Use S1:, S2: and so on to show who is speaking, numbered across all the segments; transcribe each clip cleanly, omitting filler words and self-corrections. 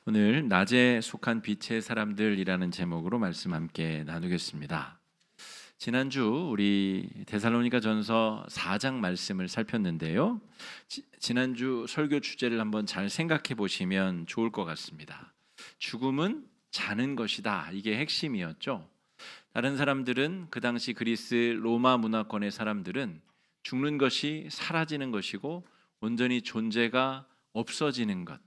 S1: 오늘 낮에 속한 빛의 사람들이라는 제목으로 말씀 함께 나누겠습니다. 지난주 우리 데살로니가전서 4장 말씀을 살폈는데요. 지난주 설교 주제를 한번 잘 생각해 보시면 좋을 것 같습니다. 죽음은 자는 것이다. 이게 핵심이었죠. 다른 사람들은 그 당시 그리스 로마 문화권의 사람들은 죽는 것이 사라지는 것이고 온전히 존재가 없어지는 것,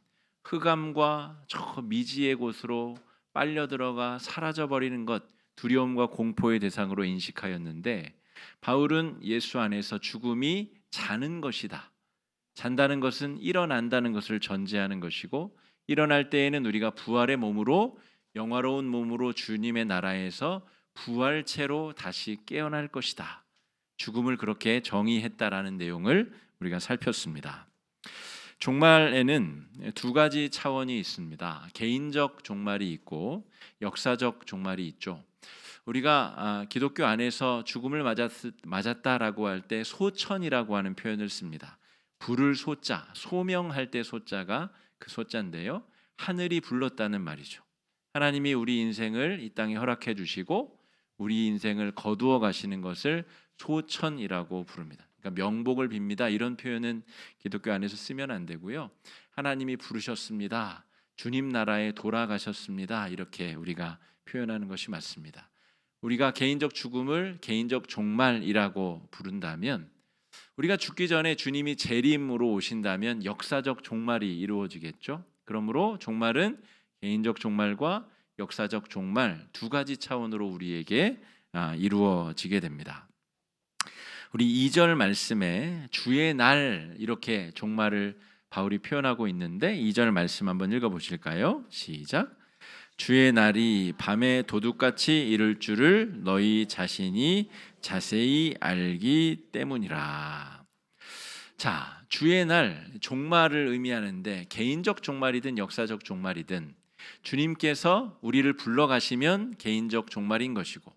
S1: 흑암과 저 미지의 곳으로 빨려 들어가 사라져 버리는 것, 두려움과 공포의 대상으로 인식하였는데, 바울은 예수 안에서 죽음이 자는 것이다. 잔다는 것은 일어난다는 것을 전제하는 것이고, 일어날 때에는 우리가 부활의 몸으로, 영화로운 몸으로 주님의 나라에서 부활체로 다시 깨어날 것이다. 죽음을 그렇게 정의했다라는 내용을 우리가 살폈습니다. 종말에는 두 가지 차원이 있습니다. 개인적 종말이 있고 역사적 종말이 있죠. 우리가 기독교 안에서 죽음을 맞았다라고 할 때 소천이라고 하는 표현을 씁니다. 부를 소자, 소명할 때 소자가 그 소자인데요. 하늘이 불렀다는 말이죠. 하나님이 우리 인생을 이 땅에 허락해 주시고 우리 인생을 거두어 가시는 것을 소천이라고 부릅니다. 그러니까 명복을 빕니다. 이런 표현은 기독교 안에서 쓰면 안 되고요. 하나님이 부르셨습니다. 주님 나라에 돌아가셨습니다. 이렇게 우리가 표현하는 것이 맞습니다. 우리가 개인적 죽음을 개인적 종말이라고 부른다면, 우리가 죽기 전에 주님이 재림으로 오신다면 역사적 종말이 이루어지겠죠. 그러므로 종말은 개인적 종말과 역사적 종말 두 가지 차원으로 우리에게 이루어지게 됩니다. 우리 2절 말씀에 주의 날 이렇게 종말을 바울이 표현하고 있는데, 2절 말씀 한번 읽어보실까요? 시작. 주의 날이 밤에 도둑같이 이를 줄을 너희 자신이 자세히 알기 때문이라. 자, 주의 날, 종말을 의미하는데 개인적 종말이든 역사적 종말이든 주님께서 우리를 불러가시면 개인적 종말인 것이고,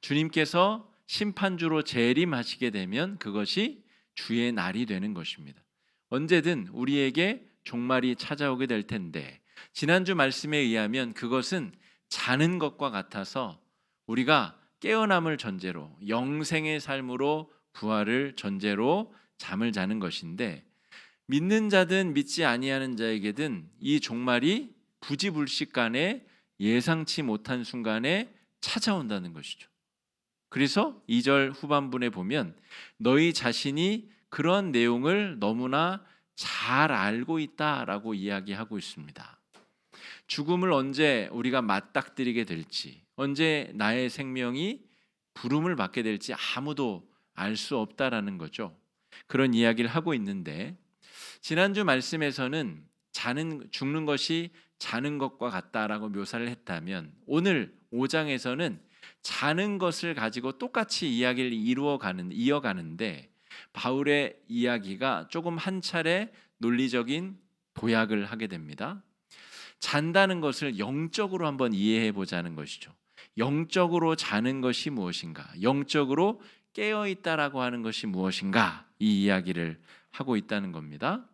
S1: 주님께서 심판주로 재림하시게 되면 그것이 주의 날이 되는 것입니다. 언제든 우리에게 종말이 찾아오게 될 텐데, 지난주 말씀에 의하면 그것은 자는 것과 같아서 우리가 깨어남을 전제로, 영생의 삶으로 부활을 전제로 잠을 자는 것인데, 믿는 자든 믿지 아니하는 자에게든 이 종말이 부지불식간에 예상치 못한 순간에 찾아온다는 것이죠. 그래서 2절 후반부에 보면 너희 자신이 그런 내용을 너무나 잘 알고 있다라고 이야기하고 있습니다. 죽음을 언제 우리가 맞닥뜨리게 될지, 언제 나의 생명이 부름을 받게 될지 아무도 알 수 없다라는 거죠. 그런 이야기를 하고 있는데, 지난주 말씀에서는 죽는 것이 자는 것과 같다라고 묘사를 했다면, 오늘 5장에서는 자는 것을 가지고 똑같이 이야기를 이어가는데, 바울의 이야기가 조금 한 차례 논리적인 도약을 하게 됩니다. 잔다는 것을 영적으로 한번 이해해 보자는 것이죠. 영적으로 자는 것이 무엇인가? 영적으로 깨어 있다라고 하는 것이 무엇인가? 이 이야기를 하고 있다는 겁니다.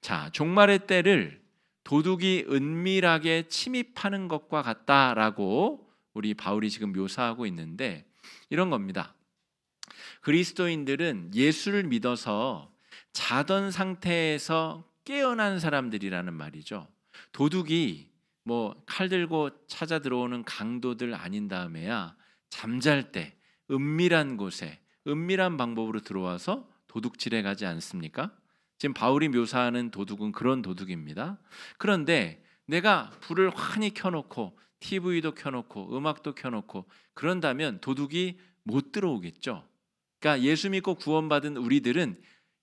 S1: 자, 종말의 때를 도둑이 은밀하게 침입하는 것과 같다라고 우리 바울이 지금 묘사하고 있는데, 이런 겁니다. 그리스도인들은 예수를 믿어서 자던 상태에서 깨어난 사람들이라는 말이죠. 도둑이 칼 들고 찾아 들어오는 강도들 아닌 다음에야 잠잘 때 은밀한 곳에 은밀한 방법으로 들어와서 도둑질해 가지 않습니까? 지금 바울이 묘사하는 도둑은 그런 도둑입니다. 그런데 내가 불을 환히 켜놓고 TV도 켜놓고 음악도 켜놓고 그런다면 도둑이 못 들어오겠죠. 그러니까 예수 믿고 구원받은 우리들은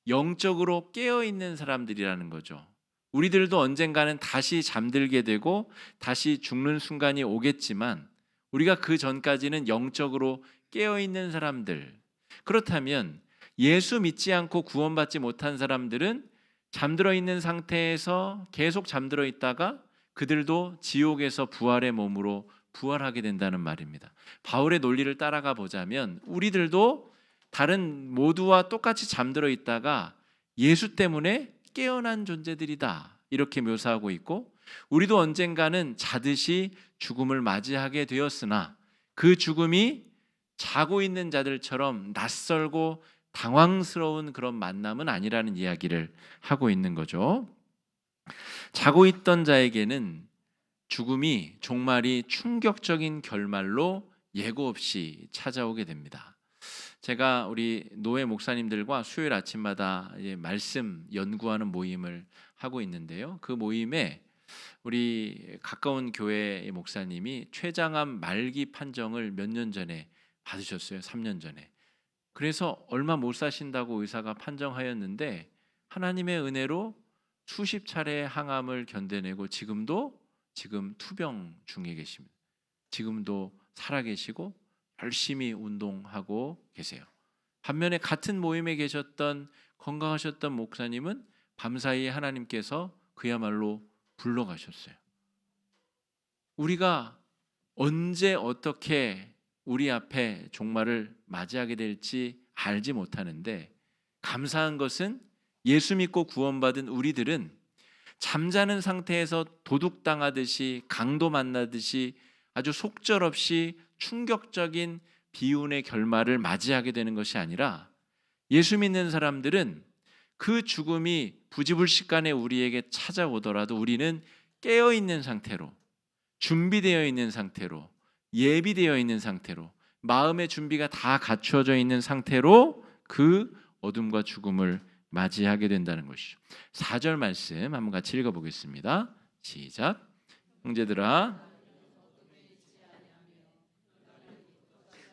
S1: 영적으로 깨어있는 사람들이라는 거죠. 우리들도 언젠가는 다시 잠들게 되고 다시 죽는 순간이 오겠지만, 우리가 그 전까지는 영적으로 깨어있는 사람들. 그렇다면 예수 믿지 않고 구원받지 못한 사람들은 잠들어 있는 상태에서 계속 잠들어 있다가 그들도 지옥에서 부활의 몸으로 부활하게 된다는 말입니다. 바울의 논리를 따라가 보자면 우리들도 다른 모두와 똑같이 잠들어 있다가 예수 때문에 깨어난 존재들이다, 이렇게 묘사하고 있고, 우리도 언젠가는 자듯이 죽음을 맞이하게 되었으나 그 죽음이 자고 있는 자들처럼 낯설고 당황스러운 그런 만남은 아니라는 이야기를 하고 있는 거죠. 자고 있던 자에게는 죽음이 종말이 충격적인 결말로 예고 없이 찾아오게 됩니다. 제가 우리 노회 목사님들과 수요일 아침마다 말씀 연구하는 모임을 하고 있는데요. 그 모임에 우리 가까운 교회의 목사님이 췌장암 말기 판정을 몇 년 전에 받으셨어요. 3년 전에. 그래서 얼마 못 사신다고 의사가 판정하였는데 하나님의 은혜로 수십 차례 항암을 견뎌내고 지금 투병 중에 계십니다. 지금도 살아계시고 열심히 운동하고 계세요. 반면에 같은 모임에 계셨던 건강하셨던 목사님은 밤사이에 하나님께서 그야말로 불러가셨어요. 우리가 언제 어떻게 우리 앞에 종말을 맞이하게 될지 알지 못하는데 감사한 것은 예수 믿고 구원받은 우리들은 잠자는 상태에서 도둑당하듯이 강도 만나듯이 아주 속절없이 충격적인 비운의 결말을 맞이하게 되는 것이 아니라 예수 믿는 사람들은 그 죽음이 부지불식간에 우리에게 찾아오더라도 우리는 깨어있는 상태로, 준비되어 있는 상태로, 예비되어 있는 상태로, 마음의 준비가 다 갖추어져 있는 상태로 그 어둠과 죽음을 맞이하게 된다는 것이죠. 4절 말씀 한번 같이 읽어보겠습니다. 시작. 형제들아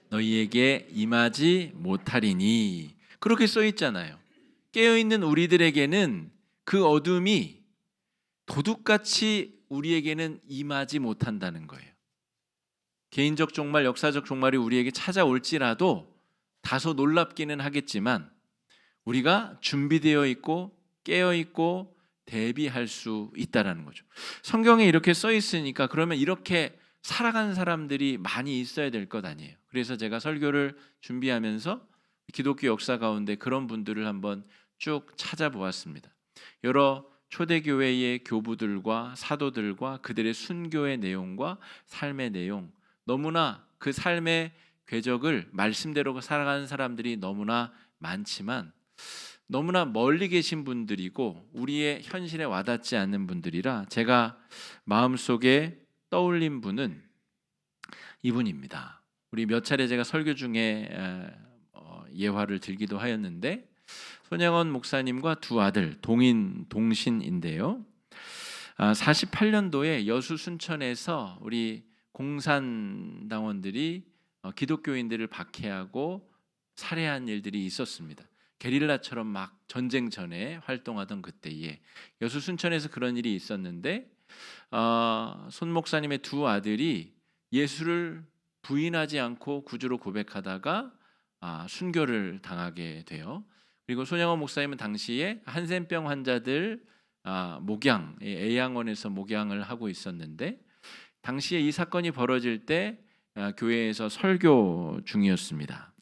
S1: 너희에게 임하지 못하리니, 그렇게 써 있잖아요. 깨어있는 우리들에게는 그 어둠이 도둑같이 우리에게는 임하지 못한다는 거예요. 개인적 종말, 역사적 종말이 우리에게 찾아올지라도 다소 놀랍기는 하겠지만 우리가 준비되어 있고 깨어 있고 대비할 수 있다라는 거죠. 성경에 이렇게 써 있으니까 그러면 이렇게 살아간 사람들이 많이 있어야 될 것 아니에요. 그래서 제가 설교를 준비하면서 기독교 역사 가운데 그런 분들을 한번 쭉 찾아보았습니다. 여러 초대교회의 교부들과 사도들과 그들의 순교의 내용과 삶의 내용, 너무나 그 삶의 궤적을 말씀대로 살아가는 사람들이 너무나 많지만 너무나 멀리 계신 분들이고 우리의 현실에 와닿지 않는 분들이라 제가 마음속에 떠올린 분은 이분입니다. 우리 몇 차례 제가 설교 중에 예화를 들기도 하였는데 손영원 목사님과 두 아들 동신인데요. 48년도에 여수 순천에서 우리 공산당원들이 기독교인들을 박해하고 살해한 일들이 있었습니다. 게릴라처럼 막 전쟁 전에 활동하던 그때에 여수 순천에서 그런 일이 있었는데 손 목사님의 두 아들이 예수를 부인하지 않고 구주로 고백하다가 순교를 당하게 돼요. 그리고 손영원 목사님은 당시에 한센병 환자들 목양, 애양원에서 목양을 하고 있었는데 당시에 이 사건이 벌어질 때 교회에서 설교 중이었습니다.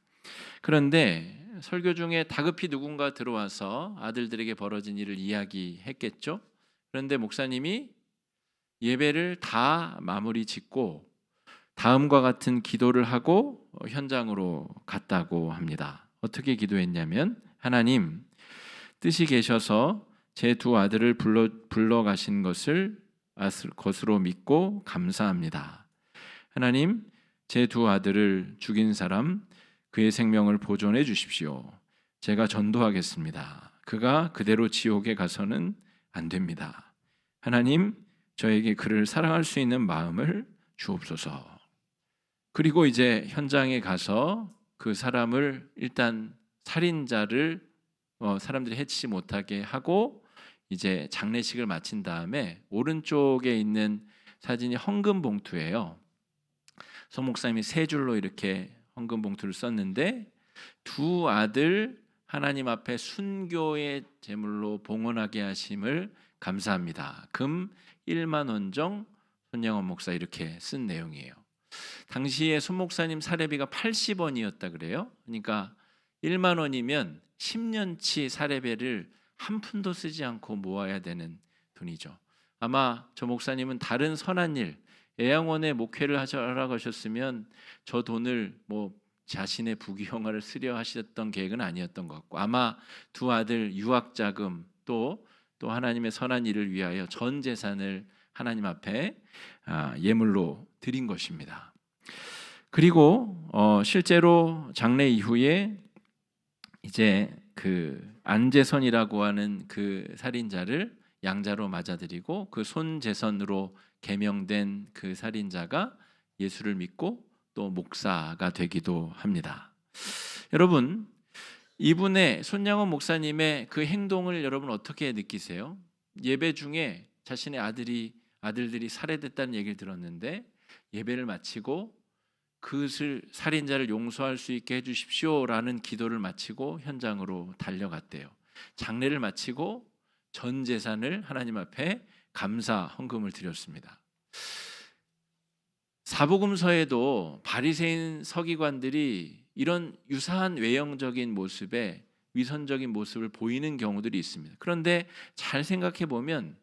S1: 그런데 설교 중에 다급히 누군가 들어와서 아들들에게 벌어진 일을 이야기했겠죠. 그런데 목사님이 예배를 다 마무리 짓고 다음과 같은 기도를 하고 현장으로 갔다고 합니다. 어떻게 기도했냐면 하나님, 뜻이 계셔서 제 두 아들을 불러 가신 것으로 믿고 감사합니다. 하나님, 제 두 아들을 죽인 사람 그의 생명을 보존해 주십시오. 제가 전도하겠습니다. 그가 그대로 지옥에 가서는 안 됩니다. 하나님, 저에게 그를 사랑할 수 있는 마음을 주옵소서. 그리고 이제 현장에 가서 그 사람을 일단 살인자를 사람들이 해치지 못하게 하고 이제 장례식을 마친 다음에 오른쪽에 있는 사진이 헌금 봉투예요. 서 목사님이 세 줄로 이렇게 헌금 봉투를 썼는데 두 아들 하나님 앞에 순교의 제물로 봉헌하게 하심을 감사합니다. 금 1만 원정 손영원 목사 이렇게 쓴 내용이에요. 당시에 손 목사님 사례비가 80원이었다 그래요. 그러니까 1만 원이면 10년치 사례비를 한 푼도 쓰지 않고 모아야 되는 돈이죠. 아마 저 목사님은 다른 선한 일, 애양원에 목회를 하라고 하셨으면 저 돈을 뭐 자신의 부귀영화를 쓰려 하셨던 계획은 아니었던 것 같고, 아마 두 아들 유학 자금 또 하나님의 선한 일을 위하여 전 재산을 하나님 앞에 예물로 드린 것입니다. 그리고 실제로 장례 이후에 이제 그 안재선이라고 하는 그 살인자를 양자로 맞아들이고 그 손재선으로 개명된 그 살인자가 예수를 믿고 또 목사가 되기도 합니다. 여러분, 이분의 손양원 목사님의 그 행동을 여러분 어떻게 느끼세요? 예배 중에 자신의 아들들이 살해됐다는 얘기를 들었는데 예배를 마치고 그것을 살인자를 용서할 수 있게 해주십시오라는 기도를 마치고 현장으로 달려갔대요. 장례를 마치고 전 재산을 하나님 앞에 감사 헌금을 드렸습니다. 사복음서에도 바리새인 서기관들이 이런 유사한 외형적인 모습에 위선적인 모습을 보이는 경우들이 있습니다. 그런데 잘 생각해 보면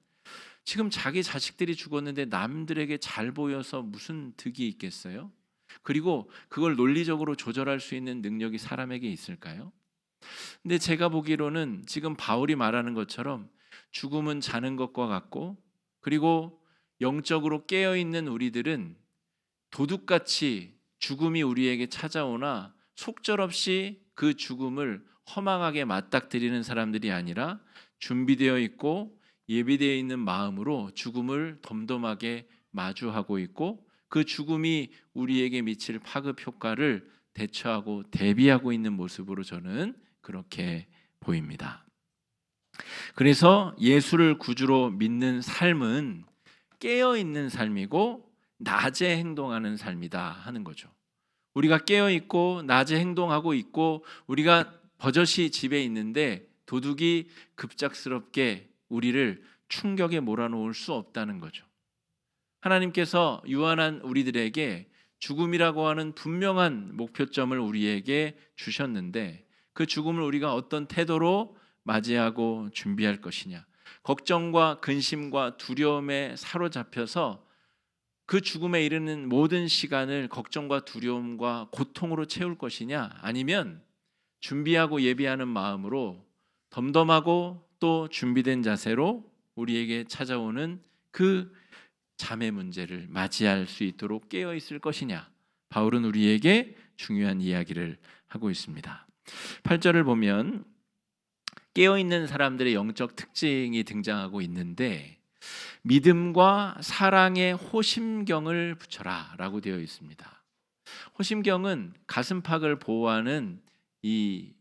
S1: 지금 자기 자식들이 죽었는데 남들에게 잘 보여서 무슨 득이 있겠어요? 그리고 그걸 논리적으로 조절할 수 있는 능력이 사람에게 있을까요? 근데 제가 보기로는 지금 바울이 말하는 것처럼 죽음은 자는 것과 같고, 그리고 영적으로 깨어있는 우리들은 도둑같이 죽음이 우리에게 찾아오나 속절없이 그 죽음을 허망하게 맞닥뜨리는 사람들이 아니라 준비되어 있고 예비되어 있는 마음으로 죽음을 덤덤하게 마주하고 있고, 그 죽음이 우리에게 미칠 파급 효과를 대처하고 대비하고 있는 모습으로 저는 그렇게 보입니다. 그래서 예수를 구주로 믿는 삶은 깨어있는 삶이고 낮에 행동하는 삶이다 하는 거죠. 우리가 깨어있고 낮에 행동하고 있고 우리가 버젓이 집에 있는데 도둑이 급작스럽게 우리를 충격에 몰아놓을 수 없다는 거죠. 하나님께서 유한한 우리들에게 죽음이라고 하는 분명한 목표점을 우리에게 주셨는데 그 죽음을 우리가 어떤 태도로 맞이하고 준비할 것이냐, 걱정과 근심과 두려움에 사로잡혀서 그 죽음에 이르는 모든 시간을 걱정과 두려움과 고통으로 채울 것이냐, 아니면 준비하고 예비하는 마음으로 덤덤하고 또 준비된 자세로 우리에게 찾아오는 그 잠의 문제를 맞이할 수 있도록 깨어 있을 것이냐, 바울은 우리에게 중요한 이야기를 하고 있습니다. 8절을 보면 깨어 있는 사람들의 영적 특징이 등장하고 있는데 믿음과 사랑의 호심경을 붙여라 라고 되어 있습니다. 호심경은 가슴팍을 보호하는 이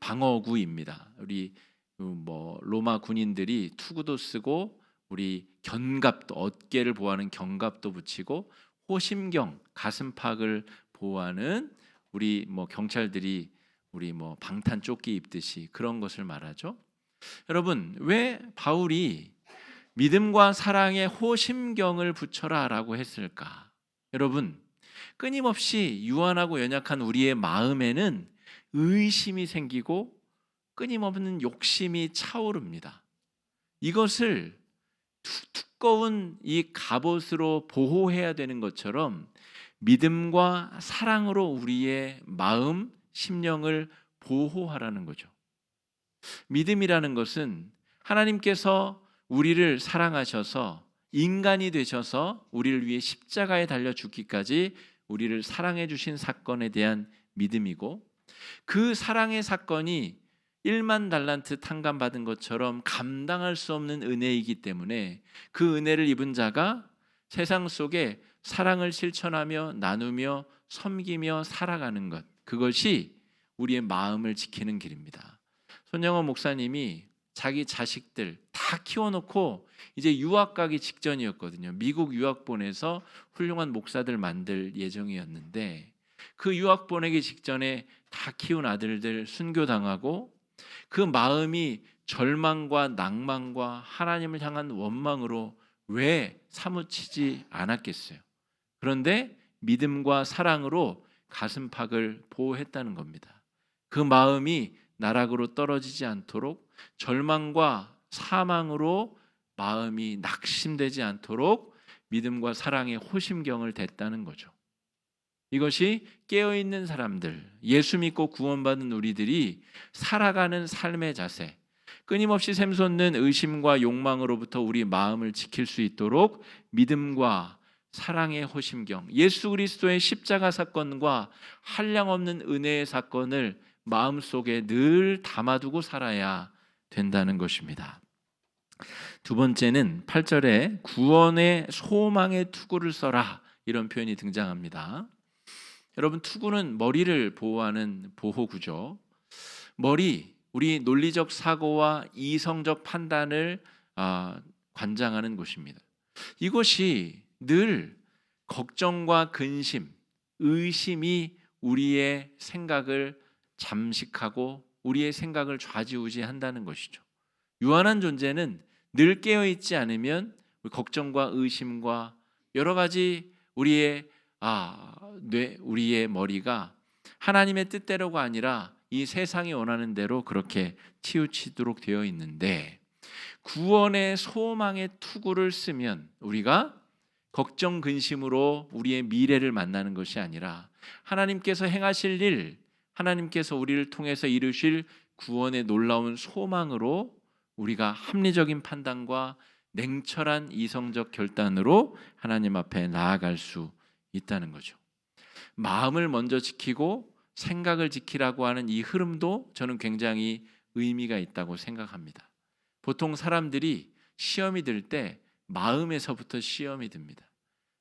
S1: 방어구입니다. 우리 로마 군인들이 투구도 쓰고 우리 견갑도, 어깨를 보호하는 견갑도 붙이고, 호심경, 가슴팍을 보호하는 우리 경찰들이 우리 방탄 조끼 입듯이 그런 것을 말하죠. 여러분, 왜 바울이 믿음과 사랑의 호심경을 붙여라라고 했을까? 여러분, 끊임없이 유한하고 연약한 우리의 마음에는 의심이 생기고 끊임없는 욕심이 차오릅니다. 이것을 두꺼운 이 갑옷으로 보호해야 되는 것처럼 믿음과 사랑으로 우리의 마음, 심령을 보호하라는 거죠. 믿음이라는 것은 하나님께서 우리를 사랑하셔서 인간이 되셔서 우리를 위해 십자가에 달려 죽기까지 우리를 사랑해 주신 사건에 대한 믿음이고, 그 사랑의 사건이 1만 달란트 탕감받은 것처럼 감당할 수 없는 은혜이기 때문에 그 은혜를 입은 자가 세상 속에 사랑을 실천하며 나누며 섬기며 살아가는 것, 그것이 우리의 마음을 지키는 길입니다. 손영원 목사님이 자기 자식들 다 키워놓고 이제 유학 가기 직전이었거든요. 미국 유학 보내서 훌륭한 목사들 만들 예정이었는데 그 유학 보내기 직전에 다 키운 아들들 순교당하고 그 마음이 절망과 낭만과 하나님을 향한 원망으로 왜 사무치지 않았겠어요? 그런데 믿음과 사랑으로 가슴팍을 보호했다는 겁니다. 그 마음이 나락으로 떨어지지 않도록 절망과 사망으로 마음이 낙심되지 않도록 믿음과 사랑의 호심경을 댔다는 거죠. 이것이 깨어있는 사람들, 예수 믿고 구원받은 우리들이 살아가는 삶의 자세, 끊임없이 샘솟는 의심과 욕망으로부터 우리 마음을 지킬 수 있도록 믿음과 사랑의 호심경, 예수 그리스도의 십자가 사건과 한량없는 은혜의 사건을 마음속에 늘 담아두고 살아야 된다는 것입니다. 두 번째는 8절에 구원의 소망의 투구를 써라, 이런 표현이 등장합니다. 여러분, 투구는 머리를 보호하는 보호구죠. 머리, 우리 논리적 사고와 이성적 판단을 관장하는 곳입니다. 이것이 늘 걱정과 근심, 의심이 우리의 생각을 잠식하고 우리의 생각을 좌지우지한다는 것이죠. 유한한 존재는 늘 깨어있지 않으면 걱정과 의심과 여러 가지 우리의 우리의 머리가 하나님의 뜻대로가 아니라 이 세상이 원하는 대로 그렇게 치우치도록 되어 있는데, 구원의 소망의 투구를 쓰면 우리가 걱정 근심으로 우리의 미래를 만나는 것이 아니라 하나님께서 행하실 일, 하나님께서 우리를 통해서 이루실 구원의 놀라운 소망으로 우리가 합리적인 판단과 냉철한 이성적 결단으로 하나님 앞에 나아갈 수 있다는 거죠. 마음을 먼저 지키고 생각을 지키라고 하는 이 흐름도 저는 굉장히 의미가 있다고 생각합니다. 보통 사람들이 시험이 들 때 마음에서부터 시험이 듭니다.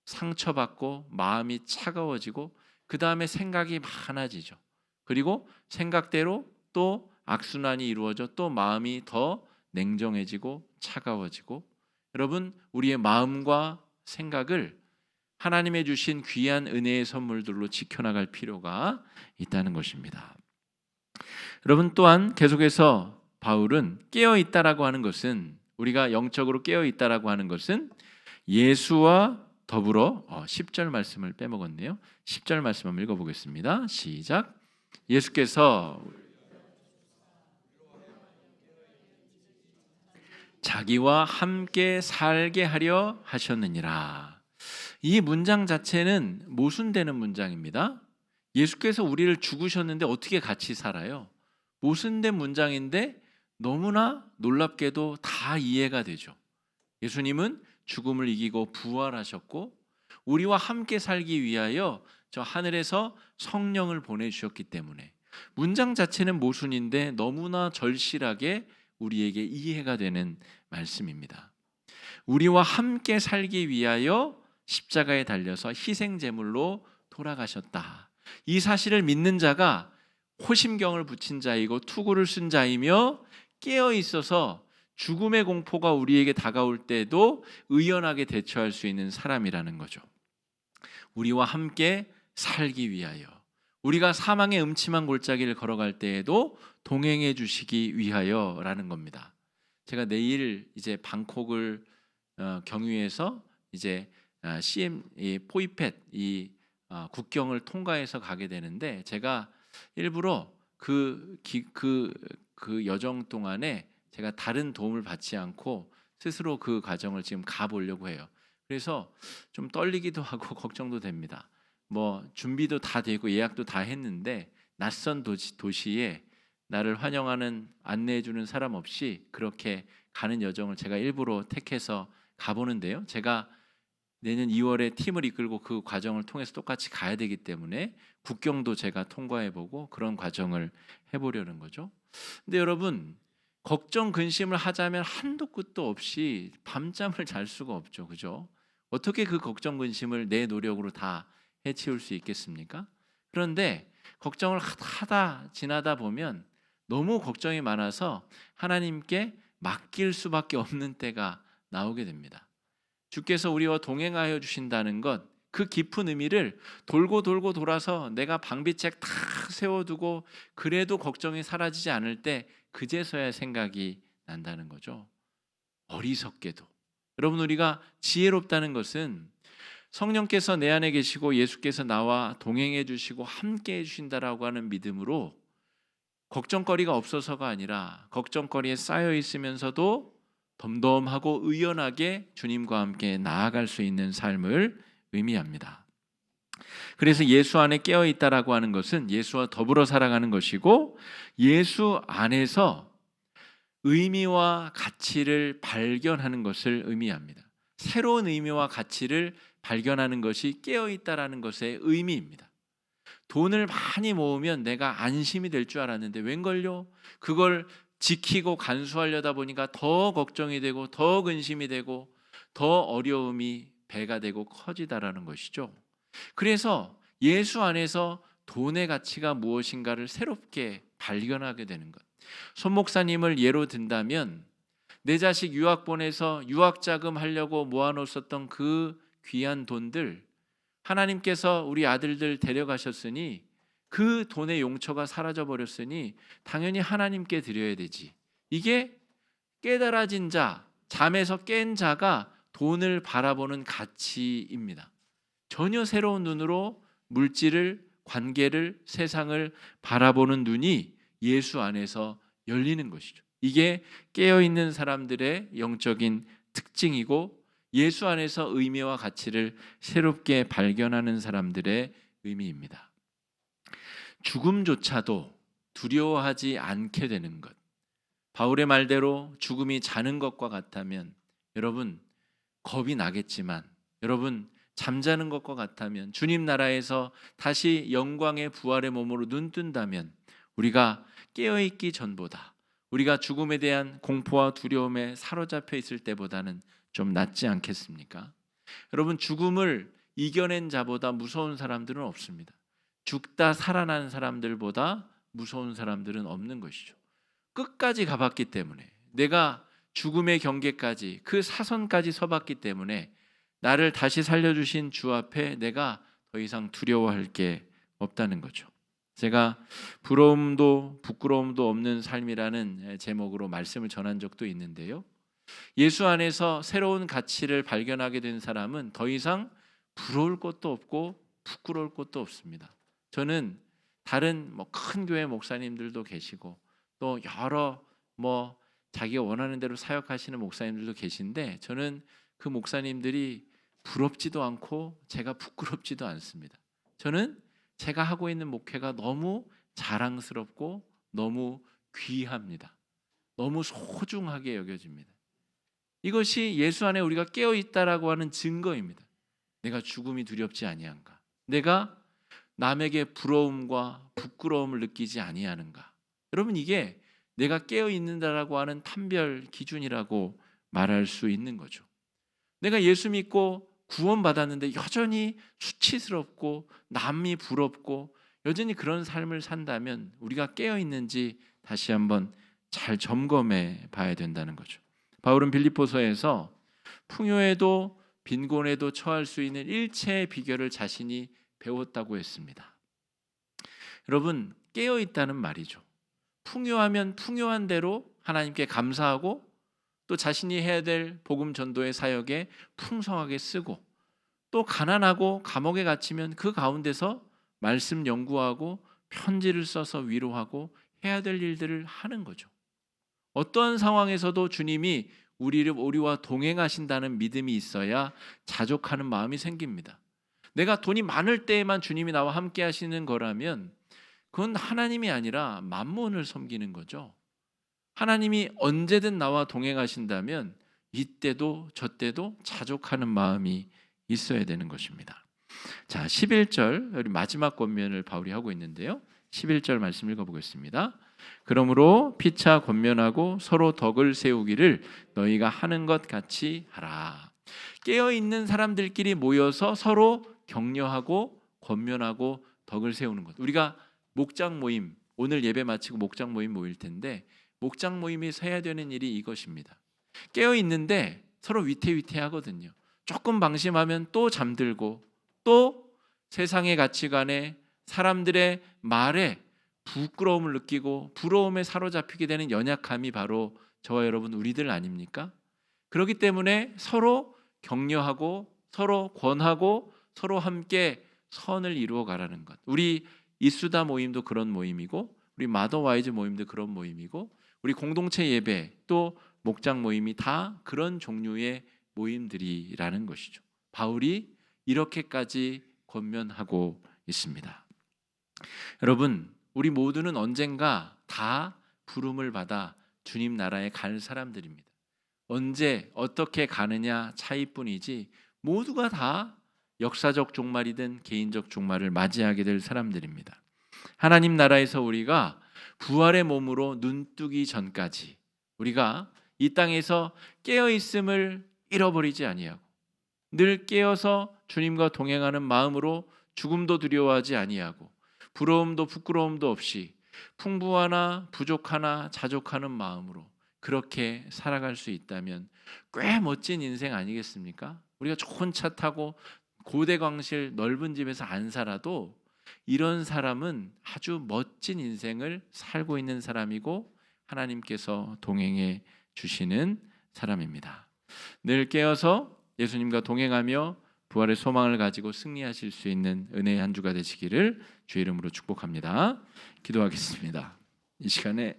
S1: 상처받고 마음이 차가워지고 그 다음에 생각이 많아지죠. 그리고 생각대로 또 악순환이 이루어져 또 마음이 더 냉정해지고 차가워지고, 여러분, 우리의 마음과 생각을 하나님의 주신 귀한 은혜의 선물들로 지켜나갈 필요가 있다는 것입니다. 여러분, 또한 계속해서 바울은 깨어있다라고 하는 것은, 우리가 영적으로 깨어있다라고 하는 것은 예수와 더불어 10절 말씀을 빼먹었네요. 10절 말씀 한번 읽어보겠습니다. 시작. 예수께서 자기와 함께 살게 하려 하셨느니라. 이 문장 자체는 모순되는 문장입니다. 예수께서 우리를 죽으셨는데 어떻게 같이 살아요? 모순된 문장인데 너무나 놀랍게도 다 이해가 되죠. 예수님은 죽음을 이기고 부활하셨고 우리와 함께 살기 위하여 저 하늘에서 성령을 보내주셨기 때문에 문장 자체는 모순인데 너무나 절실하게 우리에게 이해가 되는 말씀입니다. 우리와 함께 살기 위하여 십자가에 달려서 희생제물로 돌아가셨다. 이 사실을 믿는 자가 호심경을 붙인 자이고 투구를 쓴 자이며 깨어 있어서 죽음의 공포가 우리에게 다가올 때도 의연하게 대처할 수 있는 사람이라는 거죠. 우리와 함께 살기 위하여, 우리가 사망의 음침한 골짜기를 걸어갈 때에도 동행해 주시기 위하여라는 겁니다. 제가 내일 이제 방콕을 경유해서 이제 CM 포이펫 이 국경을 통과해서 가게 되는데, 제가 일부러 그 여정 동안에 제가 다른 도움을 받지 않고 스스로 그 과정을 지금 가보려고 해요. 그래서 좀 떨리기도 하고 걱정도 됩니다. 뭐 준비도 다 되고 예약도 다 했는데 낯선 도시에 나를 환영하는 안내해 주는 사람 없이 그렇게 가는 여정을 제가 일부러 택해서 가보는데요. 제가 내년 2월에 팀을 이끌고 그 과정을 통해서 똑같이 가야 되기 때문에 국경도 제가 통과해보고 그런 과정을 해보려는 거죠. 근데 여러분, 걱정 근심을 하자면 한도 끝도 없이 밤잠을 잘 수가 없죠. 그죠? 어떻게 그 걱정 근심을 내 노력으로 다 해치울 수 있겠습니까? 그런데 걱정을 하다 지나다 보면 너무 걱정이 많아서 하나님께 맡길 수밖에 없는 때가 나오게 됩니다. 주께서 우리와 동행하여 주신다는 것, 그 깊은 의미를 돌고 돌아서 내가 방비책 다 세워두고 그래도 걱정이 사라지지 않을 때 그제서야 생각이 난다는 거죠. 어리석게도. 여러분, 우리가 지혜롭다는 것은 성령께서 내 안에 계시고 예수께서 나와 동행해 주시고 함께 해 주신다라고 하는 믿음으로 걱정거리가 없어서가 아니라 걱정거리에 쌓여 있으면서도 덤덤하고 의연하게 주님과 함께 나아갈 수 있는 삶을 의미합니다. 그래서 예수 안에 깨어 있다라고 하는 것은 예수와 더불어 살아가는 것이고, 예수 안에서 의미와 가치를 발견하는 것을 의미합니다. 새로운 의미와 가치를 발견하는 것이 깨어 있다라는 것의 의미입니다. 돈을 많이 모으면 내가 안심이 될 줄 알았는데 웬걸요? 그걸 지키고 간수하려다 보니까 더 걱정이 되고 더 근심이 되고 더 어려움이 배가 되고 커지다라는 것이죠. 그래서 예수 안에서 돈의 가치가 무엇인가를 새롭게 발견하게 되는 것. 손 목사님을 예로 든다면, 내 자식 유학 보내서 유학 자금 하려고 모아놓았었던 그 귀한 돈들, 하나님께서 우리 아들들 데려가셨으니 그 돈의 용처가 사라져 버렸으니 당연히 하나님께 드려야 되지. 이게 깨달아진 자, 잠에서 깬 자가 돈을 바라보는 가치입니다. 전혀 새로운 눈으로 물질을, 관계를, 세상을 바라보는 눈이 예수 안에서 열리는 것이죠. 이게 깨어있는 사람들의 영적인 특징이고, 예수 안에서 의미와 가치를 새롭게 발견하는 사람들의 의미입니다. 죽음조차도 두려워하지 않게 되는 것. 바울의 말대로 죽음이 자는 것과 같다면, 여러분 겁이 나겠지만, 여러분 잠자는 것과 같다면, 주님 나라에서 다시 영광의 부활의 몸으로 눈뜬다면, 우리가 깨어있기 전보다, 우리가 죽음에 대한 공포와 두려움에 사로잡혀 있을 때보다는 좀 낫지 않겠습니까? 여러분, 죽음을 이겨낸 자보다 무서운 사람들은 없습니다. 죽다 살아난 사람들보다 무서운 사람들은 없는 것이죠. 끝까지 가봤기 때문에, 내가 죽음의 경계까지, 그 사선까지 서봤기 때문에 나를 다시 살려주신 주 앞에 내가 더 이상 두려워할 게 없다는 거죠. 제가 부러움도 부끄러움도 없는 삶이라는 제목으로 말씀을 전한 적도 있는데요. 예수 안에서 새로운 가치를 발견하게 된 사람은 더 이상 부러울 것도 없고 부끄러울 것도 없습니다. 저는 다른 큰 교회 목사님들도 계시고, 또 여러 자기가 원하는 대로 사역하시는 목사님들도 계신데, 저는 그 목사님들이 부럽지도 않고 제가 부끄럽지도 않습니다. 저는 제가 하고 있는 목회가 너무 자랑스럽고 너무 귀합니다. 너무 소중하게 여겨집니다. 이것이 예수 안에 우리가 깨어 있다라고 하는 증거입니다. 내가 죽음이 두렵지 아니한가? 내가 남에게 부러움과 부끄러움을 느끼지 아니하는가? 여러분, 이게 내가 깨어 있는다라고 하는 판별 기준이라고 말할 수 있는 거죠. 내가 예수 믿고 구원받았는데 여전히 수치스럽고 남이 부럽고 여전히 그런 삶을 산다면 우리가 깨어 있는지 다시 한번 잘 점검해 봐야 된다는 거죠. 바울은 빌립보서에서 풍요에도 빈곤에도 처할 수 있는 일체의 비결을 자신이 배웠다고 했습니다. 여러분, 깨어 있다는 말이죠. 풍요하면 풍요한 대로 하나님께 감사하고, 또 자신이 해야 될 복음 전도의 사역에 풍성하게 쓰고, 또 가난하고 감옥에 갇히면 그 가운데서 말씀 연구하고 편지를 써서 위로하고 해야 될 일들을 하는 거죠. 어떠한 상황에서도 주님이 우리와 동행하신다는 믿음이 있어야 자족하는 마음이 생깁니다. 내가 돈이 많을 때에만 주님이 나와 함께 하시는 거라면 그건 하나님이 아니라 만몬을 섬기는 거죠. 하나님이 언제든 나와 동행하신다면 이때도 저때도 자족하는 마음이 있어야 되는 것입니다. 자, 11절, 우리 마지막 권면을 바울이 하고 있는데요. 11절 말씀 읽어보겠습니다. 그러므로 피차 권면하고 서로 덕을 세우기를 너희가 하는 것 같이 하라. 깨어있는 사람들끼리 모여서 서로 격려하고 권면하고 덕을 세우는 것. 우리가 목장 모임, 오늘 예배 마치고 목장 모임 모일 텐데, 목장 모임에서 해야 되는 일이 이것입니다. 깨어있는데 서로 위태위태하거든요. 조금 방심하면 또 잠들고, 또 세상의 가치관에, 사람들의 말에 부끄러움을 느끼고 부러움에 사로잡히게 되는 연약함이 바로 저와 여러분 우리들 아닙니까? 그렇기 때문에 서로 격려하고 서로 권하고 서로 함께 선을 이루어 가라는 것. 우리 이수다 모임도 그런 모임이고, 우리 마더와이즈 모임도 그런 모임이고, 우리 공동체 예배, 또 목장 모임이 다 그런 종류의 모임들이라는 것이죠. 바울이 이렇게까지 권면하고 있습니다. 여러분, 우리 모두는 언젠가 다 부름을 받아 주님 나라에 갈 사람들입니다. 언제 어떻게 가느냐 차이뿐이지 모두가 다 역사적 종말이든 개인적 종말을 맞이하게 될 사람들입니다. 하나님 나라에서 우리가 부활의 몸으로 눈뜨기 전까지 우리가 이 땅에서 깨어있음을 잃어버리지 아니하고 늘 깨어서 주님과 동행하는 마음으로 죽음도 두려워하지 아니하고 부러움도 부끄러움도 없이 풍부하나 부족하나 자족하는 마음으로 그렇게 살아갈 수 있다면 꽤 멋진 인생 아니겠습니까? 우리가 좋은 차 타고 고대광실 넓은 집에서 안 살아도 이런 사람은 아주 멋진 인생을 살고 있는 사람이고 하나님께서 동행해 주시는 사람입니다. 늘 깨어서 예수님과 동행하며 부활의 소망을 가지고 승리하실 수 있는 은혜의 한 주가 되시기를 주의 이름으로 축복합니다. 기도하겠습니다. 이 시간에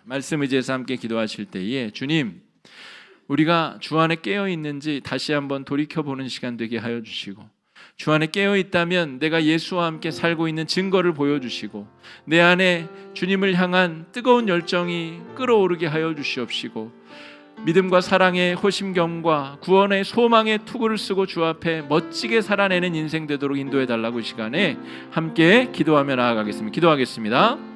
S1: 말씀 의지해서 함께 기도하실 때에 주님, 우리가 주 안에 깨어 있는지 다시 한번 돌이켜보는 시간 되게 하여 주시고 주 안에 깨어 있다면 내가 예수와 함께 살고 있는 증거를 보여주시고 내 안에 주님을 향한 뜨거운 열정이 끓어오르게 하여 주시옵시고 믿음과 사랑의 호심경과 구원의 소망의 투구를 쓰고 주 앞에 멋지게 살아내는 인생 되도록 인도해 달라고 이 시간에 함께 기도하며 나아가겠습니다. 기도하겠습니다.